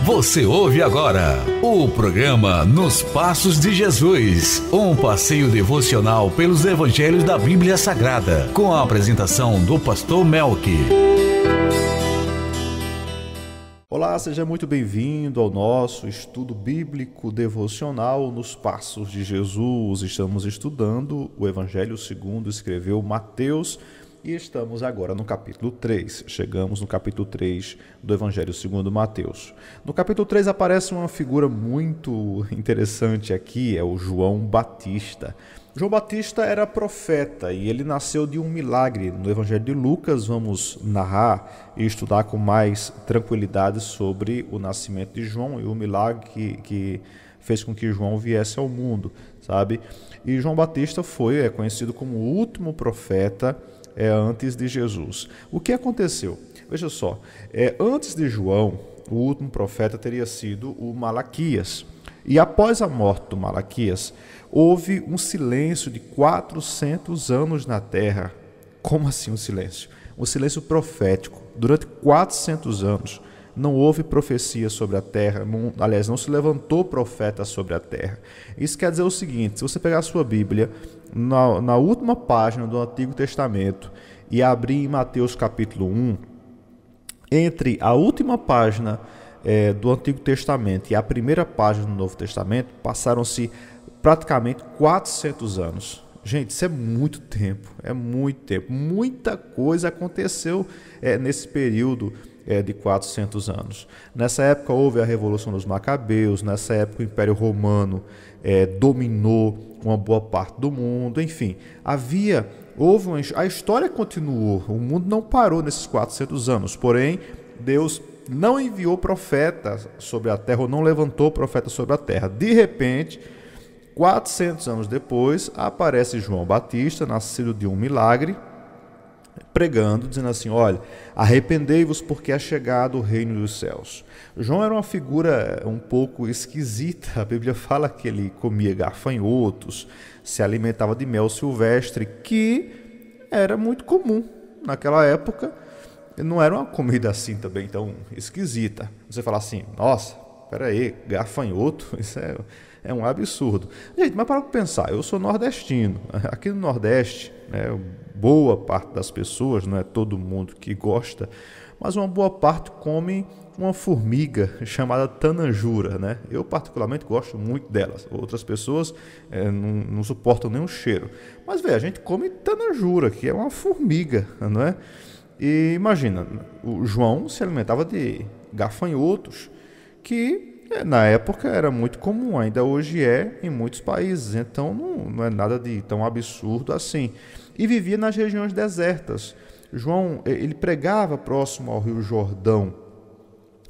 Você ouve agora o programa Nos Passos de Jesus, um passeio devocional pelos evangelhos da Bíblia Sagrada, com a apresentação do pastor Melqui. Olá, seja muito bem-vindo ao nosso estudo bíblico devocional Nos Passos de Jesus. Estamos estudando o Evangelho segundo escreveu Mateus e estamos agora no capítulo 3. Chegamos no capítulo 3 do Evangelho segundo Mateus. No capítulo 3 aparece uma figura muito interessante aqui, é o João Batista. João Batista era profeta e ele nasceu de um milagre. No Evangelho de Lucas vamos narrar e estudar com mais tranquilidade sobre o nascimento de João e o milagre que fez com que João viesse ao mundo, sabe? E João Batista é conhecido como o último profeta antes de Jesus. O que aconteceu? Veja só, antes de João, o último profeta teria sido o Malaquias. E após a morte do Malaquias, houve um silêncio de 400 anos na terra. Como assim um silêncio? Um silêncio profético. Durante 400 anos não houve profecia sobre a terra, não se levantou profeta sobre a terra. Isso quer dizer o seguinte: se você pegar a sua Bíblia, na última página do Antigo Testamento e abrir em Mateus capítulo 1, entre a última página do Antigo Testamento e a primeira página do Novo Testamento, passaram-se praticamente 400 anos. Gente, isso é muito tempo, Muita coisa aconteceu nesse período de 400 anos. Nessa época houve a Revolução dos Macabeus, nessa época o Império Romano dominou uma boa parte do mundo, enfim, a história continuou, o mundo não parou nesses 400 anos, porém Deus não enviou profeta sobre a terra, ou não levantou profeta sobre a terra. De repente, 400 anos depois, aparece João Batista, nascido de um milagre, pregando, dizendo assim: olha, arrependei-vos porque é chegado o reino dos céus. João era uma figura um pouco esquisita. A Bíblia fala que ele comia gafanhotos, se alimentava de mel silvestre, que era muito comum naquela época. Não era uma comida assim também tão esquisita. Você fala assim: nossa, peraí, gafanhoto, isso é um absurdo. Gente, mas para pensar, eu sou nordestino. Aqui no Nordeste, boa parte das pessoas, não é todo mundo que gosta, mas uma boa parte come uma formiga chamada tanajura, Eu particularmente gosto muito delas. Outras pessoas não suportam nem o cheiro. Mas a gente come tanajura, que é uma formiga, não é? E imagina, o João se alimentava de gafanhotos, que na época era muito comum, ainda hoje em muitos países, então não é nada de tão absurdo assim. E vivia nas regiões desertas. João, ele pregava próximo ao Rio Jordão.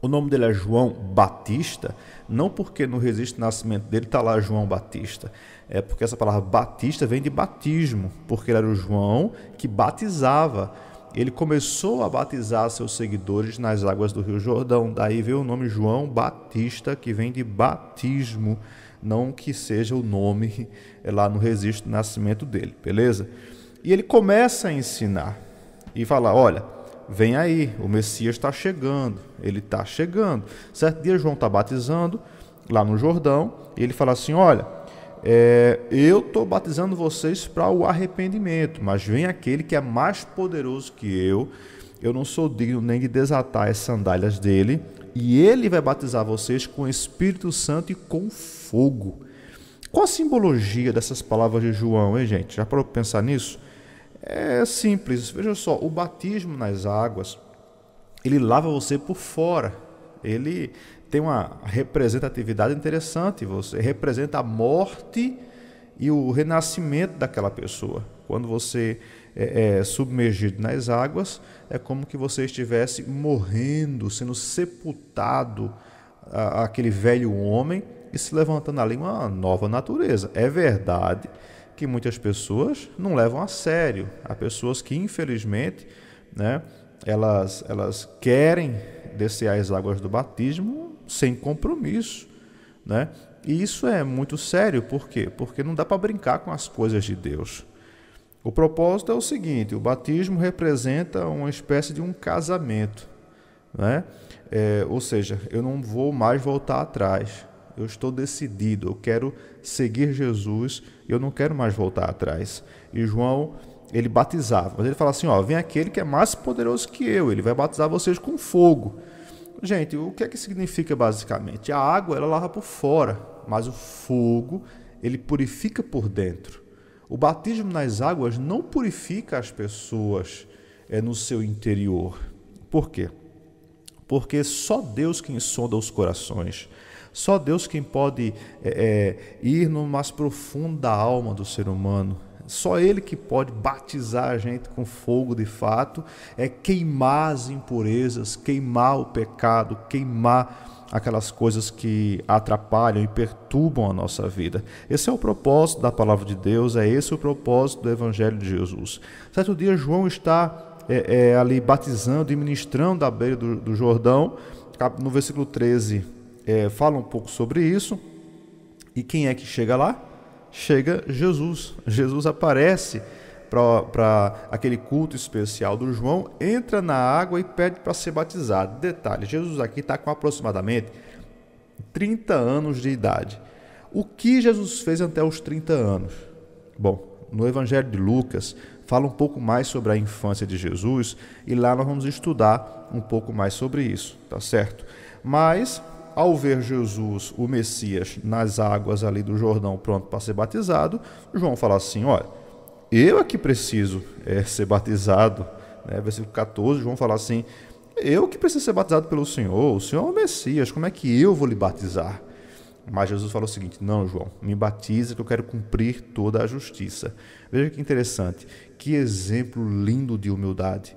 O nome dele é João Batista, não porque no registro de nascimento dele está lá João Batista, é porque essa palavra Batista vem de batismo, porque ele era o João que batizava. Ele começou a batizar seus seguidores nas águas do Rio Jordão. Daí veio o nome João Batista, que vem de batismo, não que seja o nome lá no registro de nascimento dele, beleza? E ele começa a ensinar e fala: olha, vem aí, o Messias está chegando, ele está chegando. Certo dia João está batizando lá no Jordão e ele fala assim: olha, eu estou batizando vocês para o arrependimento, mas vem aquele que é mais poderoso que eu não sou digno nem de desatar as sandálias dele, e ele vai batizar vocês com o Espírito Santo e com fogo. Qual a simbologia dessas palavras de João, hein, gente? Já parou para pensar nisso? É simples, veja só, o batismo nas águas, ele lava você por fora, ele tem uma representatividade interessante, você representa a morte e o renascimento daquela pessoa. Quando você é submergido nas águas, é como que você estivesse morrendo, sendo sepultado, aquele velho homem, e se levantando ali uma nova natureza. É verdade que muitas pessoas não levam a sério. Há pessoas que, infelizmente, elas querem descer as águas do batismo sem compromisso, E isso é muito sério, por quê? Porque não dá para brincar com as coisas de Deus. O propósito é o seguinte: o batismo representa uma espécie de um casamento, ou seja, eu não vou mais voltar atrás. Eu estou decidido, eu quero seguir Jesus e eu não quero mais voltar atrás. E João, ele batizava, mas ele fala assim, vem aquele que é mais poderoso que eu, ele vai batizar vocês com fogo. Gente, o que é que significa basicamente? A água, ela lava por fora, mas o fogo, ele purifica por dentro. O batismo nas águas não purifica as pessoas no seu interior. Por quê? Porque só Deus quem sonda os corações. Só Deus quem pode ir no mais profundo da alma do ser humano. Só Ele que pode batizar a gente com fogo de fato, queimar as impurezas, queimar o pecado, queimar aquelas coisas que atrapalham e perturbam a nossa vida. Esse é o propósito da palavra de Deus, é esse o propósito do Evangelho de Jesus. Certo dia João está ali batizando e ministrando à beira do Jordão. No versículo 13 fala um pouco sobre isso. E quem é que chega lá? Chega Jesus. Jesus aparece para aquele culto especial do João, entra na água e pede para ser batizado. Detalhe, Jesus aqui está com aproximadamente 30 anos de idade. O que Jesus fez até os 30 anos? Bom, no Evangelho de Lucas fala um pouco mais sobre a infância de Jesus e lá nós vamos estudar um pouco mais sobre isso, tá certo? Mas ao ver Jesus, o Messias, nas águas ali do Jordão, pronto para ser batizado, João fala assim, olha, eu é que preciso ser batizado, né? Versículo 14, João fala assim, eu que preciso ser batizado pelo Senhor, o Senhor é o Messias, como é que eu vou lhe batizar? Mas Jesus falou o seguinte, não, João, me batiza que eu quero cumprir toda a justiça. Veja que interessante, que exemplo lindo de humildade.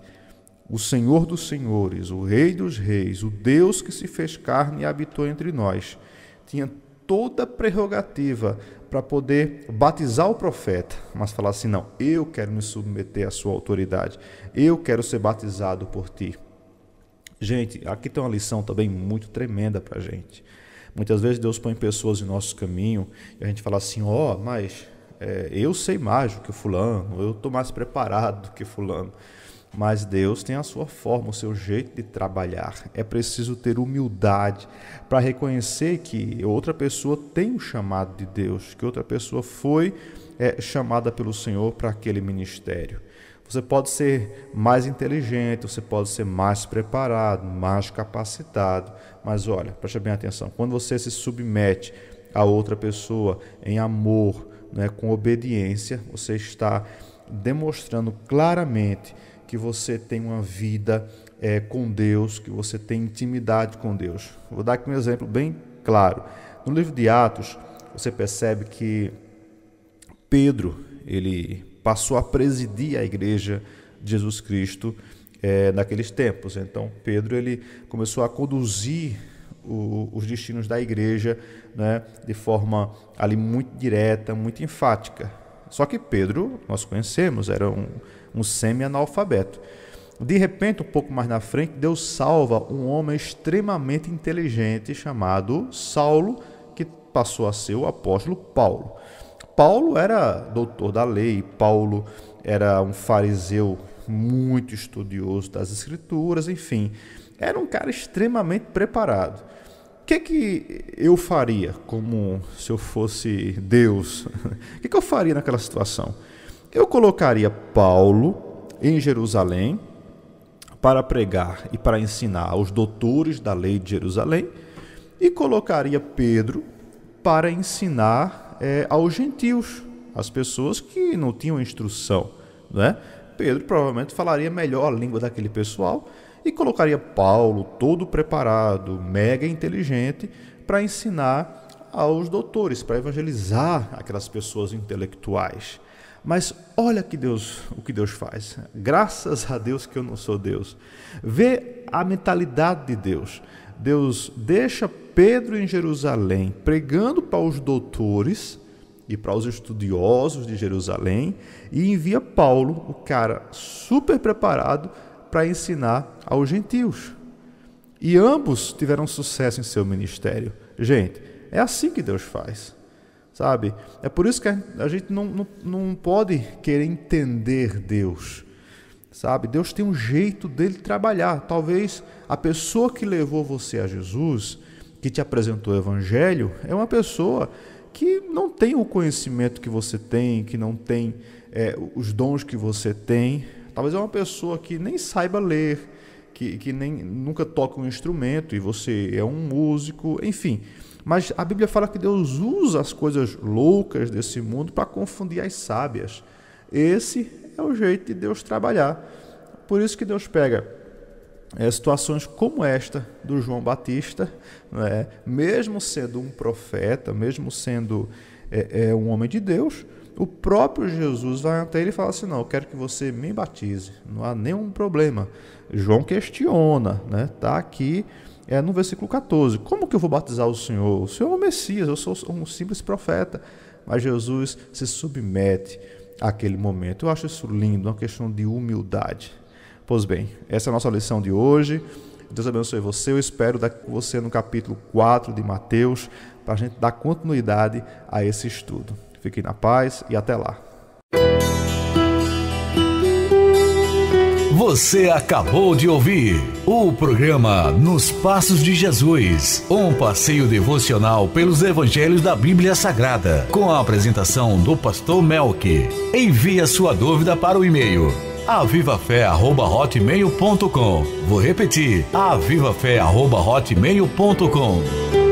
O Senhor dos senhores, o Rei dos reis, o Deus que se fez carne e habitou entre nós, tinha toda a prerrogativa para poder batizar o profeta, mas falar assim, não, eu quero me submeter à sua autoridade, eu quero ser batizado por ti. Gente, aqui tem uma lição também muito tremenda para a gente. Muitas vezes Deus põe pessoas em nosso caminho e a gente fala assim, mas eu sei mais do que fulano, eu estou mais preparado do que fulano. Mas Deus tem a sua forma, o seu jeito de trabalhar. É preciso ter humildade para reconhecer que outra pessoa tem um chamado de Deus, que outra pessoa foi chamada pelo Senhor para aquele ministério. Você pode ser mais inteligente, você pode ser mais preparado, mais capacitado, mas olha, preste bem atenção, quando você se submete a outra pessoa em amor, né, com obediência, você está demonstrando claramente que você tem uma vida com Deus, que você tem intimidade com Deus. Vou dar aqui um exemplo bem claro. No livro de Atos, você percebe que Pedro, ele passou a presidir a igreja de Jesus Cristo naqueles tempos. Então, Pedro, ele começou a conduzir os destinos da igreja, né, de forma ali muito direta, muito enfática. Só que Pedro, nós conhecemos, era um semi-analfabeto. De repente, um pouco mais na frente, Deus salva um homem extremamente inteligente chamado Saulo, que passou a ser o apóstolo Paulo. Paulo era doutor da lei, Paulo era um fariseu muito estudioso das Escrituras, enfim, era um cara extremamente preparado. O que eu faria como se eu fosse Deus? O que eu faria naquela situação? Eu colocaria Paulo em Jerusalém para pregar e para ensinar aos doutores da lei de Jerusalém e colocaria Pedro para ensinar aos gentios, as pessoas que não tinham instrução, né? Pedro provavelmente falaria melhor a língua daquele pessoal e colocaria Paulo, todo preparado, mega inteligente, para ensinar aos doutores, para evangelizar aquelas pessoas intelectuais. Mas olha o que Deus faz. Graças a Deus que eu não sou Deus. Vê a mentalidade de Deus. Deus deixa Pedro em Jerusalém pregando para os doutores e para os estudiosos de Jerusalém e envia Paulo, o cara super preparado, para ensinar aos gentios. E ambos tiveram sucesso em seu ministério. Gente, é assim que Deus faz, sabe? É por isso que a gente não pode querer entender Deus, sabe? Deus tem um jeito dele trabalhar. Talvez a pessoa que levou você a Jesus, que te apresentou o Evangelho, é uma pessoa que não tem o conhecimento que você tem, que não tem os dons que você tem. Talvez é uma pessoa que nem saiba ler, que nem nunca toca um instrumento, e você é um músico, enfim. Mas a Bíblia fala que Deus usa as coisas loucas desse mundo para confundir as sábias. Esse é o jeito de Deus trabalhar. Por isso que Deus pega situações como esta do João Batista, né? Mesmo sendo um profeta, mesmo sendo um homem de Deus, o próprio Jesus vai até ele e fala assim: não, eu quero que você me batize, não há nenhum problema. João questiona, né? Está aqui no versículo 14, como que eu vou batizar o Senhor? O Senhor é o Messias, eu sou um simples profeta. Mas Jesus se submete àquele momento. Eu acho isso lindo, uma questão de humildade. Pois bem, essa é a nossa lição de hoje. Deus abençoe você. Eu espero você no capítulo 4 de Mateus, para a gente dar continuidade a esse estudo. Fiquem na paz e até lá. Você acabou de ouvir o programa Nos Passos de Jesus, um passeio devocional pelos evangelhos da Bíblia Sagrada, com a apresentação do pastor Melk. Envie a sua dúvida para o e-mail avivafé@hotmail.com. Vou repetir, avivafé@hotmail.com.